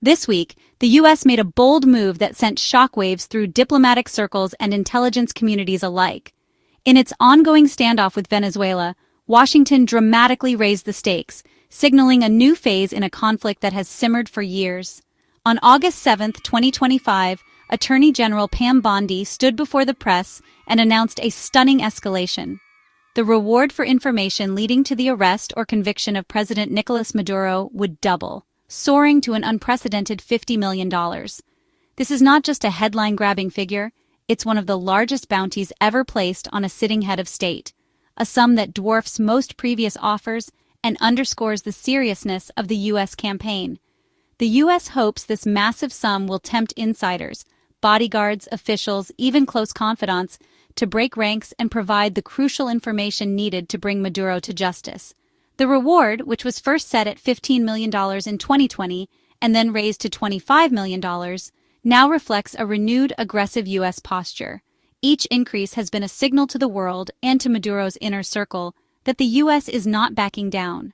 This week, the U.S. made a bold move that sent shockwaves through diplomatic circles and intelligence communities alike. In its ongoing standoff with Venezuela, Washington dramatically raised the stakes, signaling a new phase in a conflict that has simmered for years. On August 7, 2025, Attorney General Pam Bondi stood before the press and announced a stunning escalation. The reward for information leading to the arrest or conviction of President Nicolás Maduro would double, soaring to an unprecedented $50 million. This is not just a headline-grabbing figure, it's one of the largest bounties ever placed on a sitting head of state, a sum that dwarfs most previous offers and underscores the seriousness of the U.S. campaign. The U.S. hopes this massive sum will tempt insiders, bodyguards, officials, even close confidants, to break ranks and provide the crucial information needed to bring Maduro to justice. The reward, which was first set at $15 million in 2020 and then raised to $25 million, now reflects a renewed aggressive U.S. posture. Each increase has been a signal to the world and to Maduro's inner circle that the U.S. is not backing down.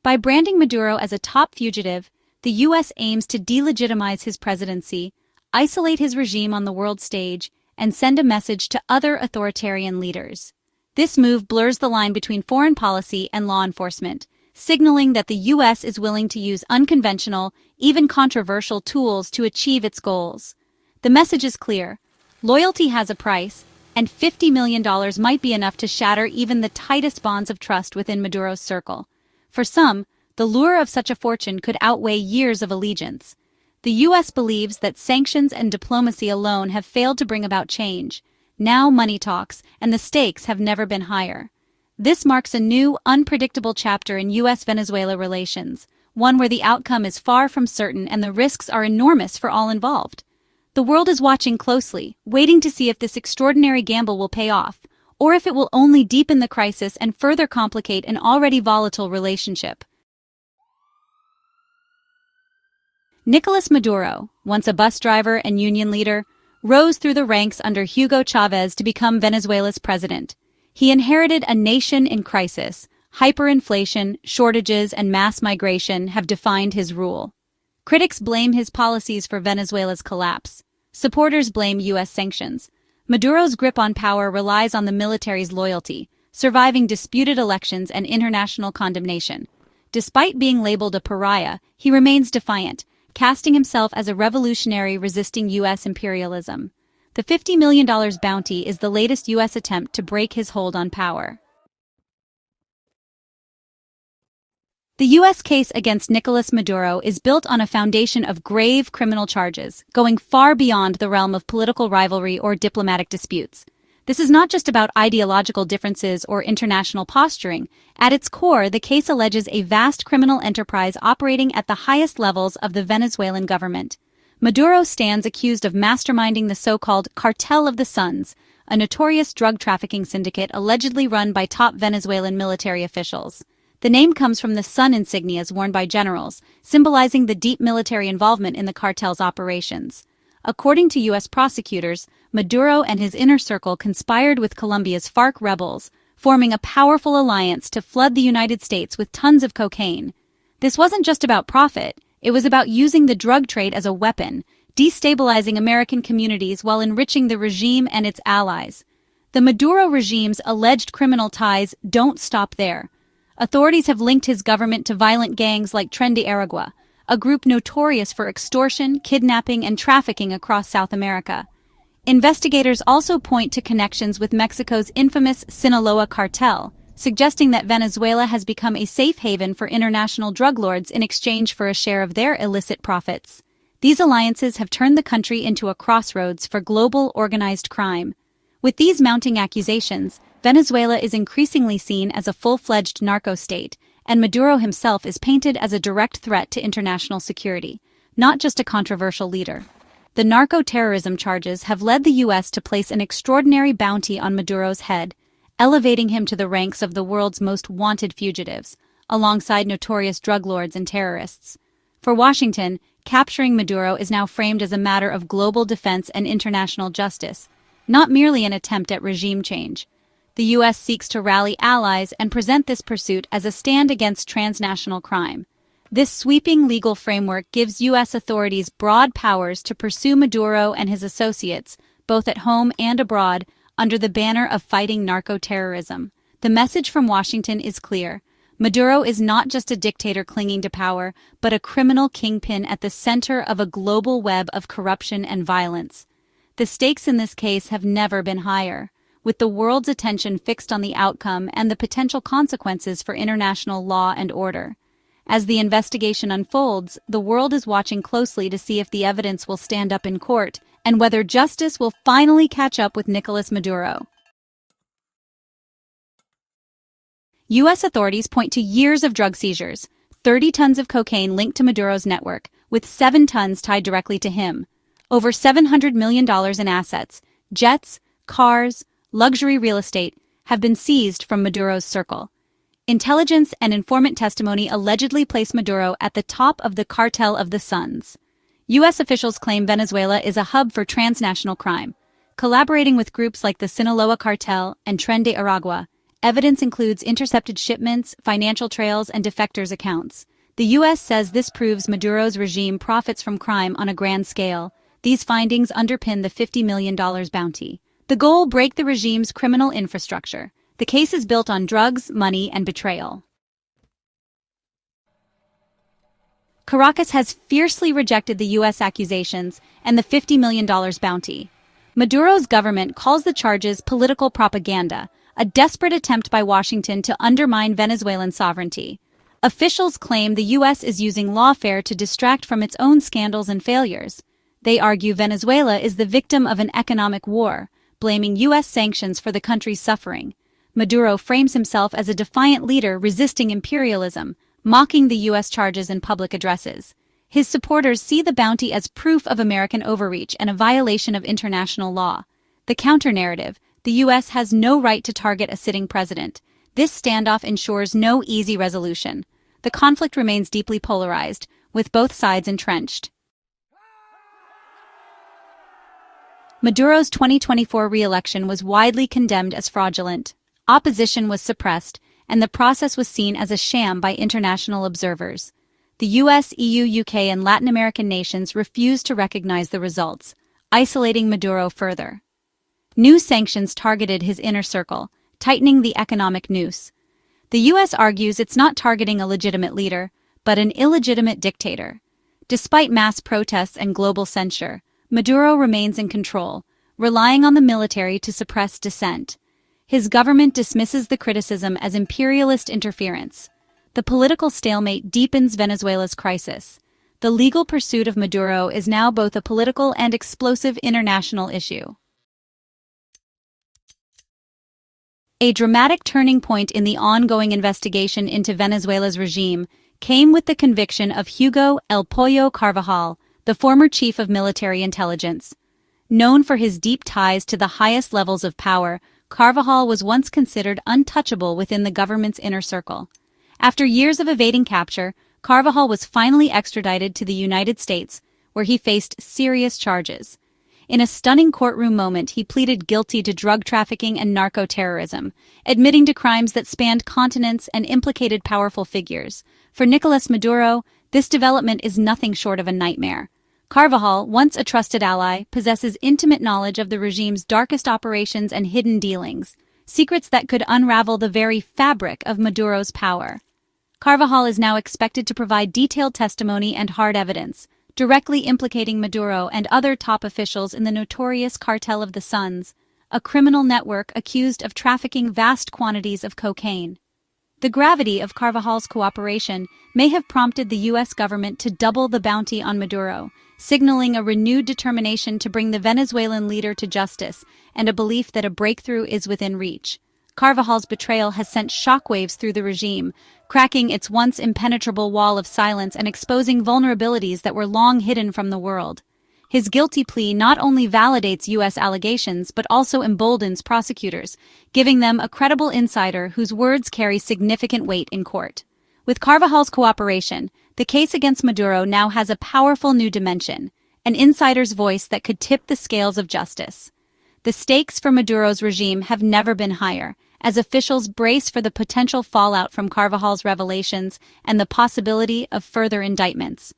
By branding Maduro as a top fugitive, the U.S. aims to delegitimize his presidency, isolate his regime on the world stage, and send a message to other authoritarian leaders. This move blurs the line between foreign policy and law enforcement, signaling that the U.S. is willing to use unconventional, even controversial tools to achieve its goals. The message is clear. Loyalty has a price, and $50 million might be enough to shatter even the tightest bonds of trust within Maduro's circle. For some, the lure of such a fortune could outweigh years of allegiance. The U.S. believes that sanctions and diplomacy alone have failed to bring about change. Now money talks, and the stakes have never been higher. This marks a new, unpredictable chapter in U.S.-Venezuela relations, one where the outcome is far from certain and the risks are enormous for all involved. The world is watching closely, waiting to see if this extraordinary gamble will pay off, or if it will only deepen the crisis and further complicate an already volatile relationship. Nicolás Maduro, once a bus driver and union leader, rose through the ranks under Hugo Chavez to become Venezuela's president. He inherited a nation in crisis. Hyperinflation, shortages, and mass migration have defined his rule. Critics blame his policies for Venezuela's collapse. Supporters blame U.S. sanctions. Maduro's grip on power relies on the military's loyalty, surviving disputed elections and international condemnation. Despite being labeled a pariah, he remains defiant, casting himself as a revolutionary resisting U.S. imperialism. The $50 million bounty is the latest U.S. attempt to break his hold on power. The U.S. case against Nicolás Maduro is built on a foundation of grave criminal charges, going far beyond the realm of political rivalry or diplomatic disputes. This is not just about ideological differences or international posturing. At its core, the case alleges a vast criminal enterprise operating at the highest levels of the Venezuelan government. Maduro stands accused of masterminding the so-called Cartel of the Suns, a notorious drug trafficking syndicate allegedly run by top Venezuelan military officials. The name comes from the sun insignias worn by generals, symbolizing the deep military involvement in the cartel's operations. According to U.S. prosecutors, Maduro and his inner circle conspired with Colombia's FARC rebels, forming a powerful alliance to flood the United States with tons of cocaine. This wasn't just about profit, it was about using the drug trade as a weapon, destabilizing American communities while enriching the regime and its allies. The Maduro regime's alleged criminal ties don't stop there. Authorities have linked his government to violent gangs like Tren de Aragua, a group notorious for extortion, kidnapping, and trafficking across South America. Investigators also point to connections with Mexico's infamous Sinaloa cartel, suggesting that Venezuela has become a safe haven for international drug lords in exchange for a share of their illicit profits. These alliances have turned the country into a crossroads for global organized crime. With these mounting accusations, Venezuela is increasingly seen as a full-fledged narco-state, and Maduro himself is painted as a direct threat to international security, not just a controversial leader. The narco-terrorism charges have led the U.S. to place an extraordinary bounty on Maduro's head, elevating him to the ranks of the world's most wanted fugitives, alongside notorious drug lords and terrorists. For Washington, capturing Maduro is now framed as a matter of global defense and international justice, not merely an attempt at regime change. The U.S. seeks to rally allies and present this pursuit as a stand against transnational crime. This sweeping legal framework gives U.S. authorities broad powers to pursue Maduro and his associates, both at home and abroad, under the banner of fighting narco-terrorism. The message from Washington is clear. Maduro is not just a dictator clinging to power, but a criminal kingpin at the center of a global web of corruption and violence. The stakes in this case have never been higher, with the world's attention fixed on the outcome and the potential consequences for international law and order. As the investigation unfolds, the world is watching closely to see if the evidence will stand up in court and whether justice will finally catch up with Nicolás Maduro. U.S. authorities point to years of drug seizures, 30 tons of cocaine linked to Maduro's network, with 7 tons tied directly to him. Over $700 million in assets, jets, cars, luxury real estate, have been seized from Maduro's circle. Intelligence and informant testimony allegedly place Maduro at the top of the cartel of the Suns. U.S. officials claim Venezuela is a hub for transnational crime. Collaborating with groups like the Sinaloa Cartel and Tren de Aragua, evidence includes intercepted shipments, financial trails, and defectors' accounts. The U.S. says this proves Maduro's regime profits from crime on a grand scale. These findings underpin the $50 million bounty. The goal: break the regime's criminal infrastructure. The case is built on drugs, money, and betrayal. Caracas has fiercely rejected the U.S. accusations and the $50 million bounty. Maduro's government calls the charges political propaganda, a desperate attempt by Washington to undermine Venezuelan sovereignty. Officials claim the U.S. is using lawfare to distract from its own scandals and failures. They argue Venezuela is the victim of an economic war, blaming U.S. sanctions for the country's suffering. Maduro frames himself as a defiant leader resisting imperialism, mocking the U.S. charges in public addresses. His supporters see the bounty as proof of American overreach and a violation of international law. The counter-narrative: the U.S. has no right to target a sitting president. This standoff ensures no easy resolution. The conflict remains deeply polarized, with both sides entrenched. Maduro's 2024 re-election was widely condemned as fraudulent. Opposition was suppressed, and the process was seen as a sham by international observers. The US, EU, UK, and Latin American nations refused to recognize the results, isolating Maduro further. New sanctions targeted his inner circle, tightening the economic noose. The US argues it's not targeting a legitimate leader, but an illegitimate dictator. Despite mass protests and global censure, Maduro remains in control, relying on the military to suppress dissent. His government dismisses the criticism as imperialist interference. The political stalemate deepens Venezuela's crisis. The legal pursuit of Maduro is now both a political and explosive international issue. A dramatic turning point in the ongoing investigation into Venezuela's regime came with the conviction of Hugo El Pollo Carvajal, the former chief of military intelligence. Known for his deep ties to the highest levels of power, Carvajal was once considered untouchable within the government's inner circle. After years of evading capture, Carvajal was finally extradited to the United States, where he faced serious charges. In a stunning courtroom moment, he pleaded guilty to drug trafficking and narco-terrorism, admitting to crimes that spanned continents and implicated powerful figures. For Nicolás Maduro, this development is nothing short of a nightmare. Carvajal, once a trusted ally, possesses intimate knowledge of the regime's darkest operations and hidden dealings, secrets that could unravel the very fabric of Maduro's power. Carvajal is now expected to provide detailed testimony and hard evidence, directly implicating Maduro and other top officials in the notorious Cartel of the Suns, a criminal network accused of trafficking vast quantities of cocaine. The gravity of Carvajal's cooperation may have prompted the U.S. government to double the bounty on Maduro, signaling a renewed determination to bring the Venezuelan leader to justice and a belief that a breakthrough is within reach. Carvajal's betrayal has sent shockwaves through the regime, cracking its once impenetrable wall of silence and exposing vulnerabilities that were long hidden from the world. His guilty plea not only validates U.S. allegations but also emboldens prosecutors, giving them a credible insider whose words carry significant weight in court. With Carvajal's cooperation, the case against Maduro now has a powerful new dimension, an insider's voice that could tip the scales of justice. The stakes for Maduro's regime have never been higher, as officials brace for the potential fallout from Carvajal's revelations and the possibility of further indictments.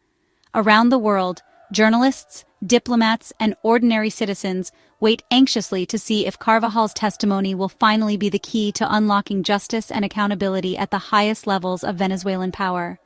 Around the world, journalists, diplomats, and ordinary citizens wait anxiously to see if Carvajal's testimony will finally be the key to unlocking justice and accountability at the highest levels of Venezuelan power.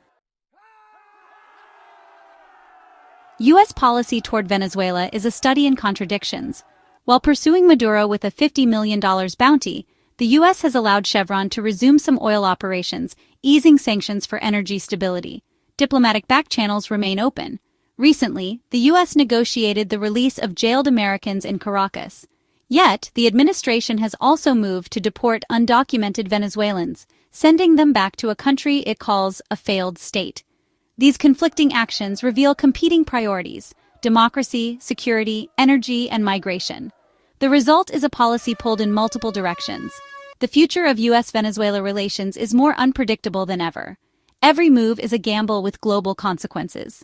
U.S. policy toward Venezuela is a study in contradictions. While pursuing Maduro with a $50 million bounty, the U.S. has allowed Chevron to resume some oil operations, easing sanctions for energy stability. Diplomatic back channels remain open. Recently, the U.S. negotiated the release of jailed Americans in Caracas. Yet, the administration has also moved to deport undocumented Venezuelans, sending them back to a country it calls a failed state. These conflicting actions reveal competing priorities: democracy, security, energy, and migration. The result is a policy pulled in multiple directions. The future of U.S.-Venezuela relations is more unpredictable than ever. Every move is a gamble with global consequences.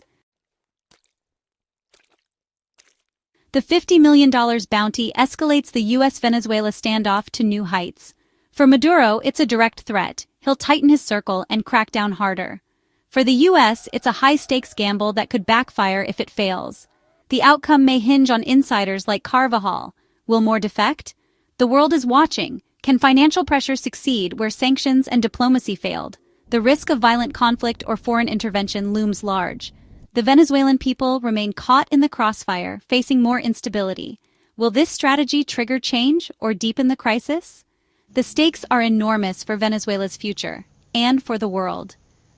The $50 million bounty escalates the U.S.-Venezuela standoff to new heights. For Maduro, it's a direct threat. He'll tighten his circle and crack down harder. For the U.S., it's a high-stakes gamble that could backfire if it fails. The outcome may hinge on insiders like Carvajal. Will more defect? The world is watching. Can financial pressure succeed where sanctions and diplomacy failed? The risk of violent conflict or foreign intervention looms large. The Venezuelan people remain caught in the crossfire, facing more instability. Will this strategy trigger change or deepen the crisis? The stakes are enormous for Venezuela's future, and for the world.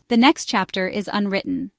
The next chapter is unwritten.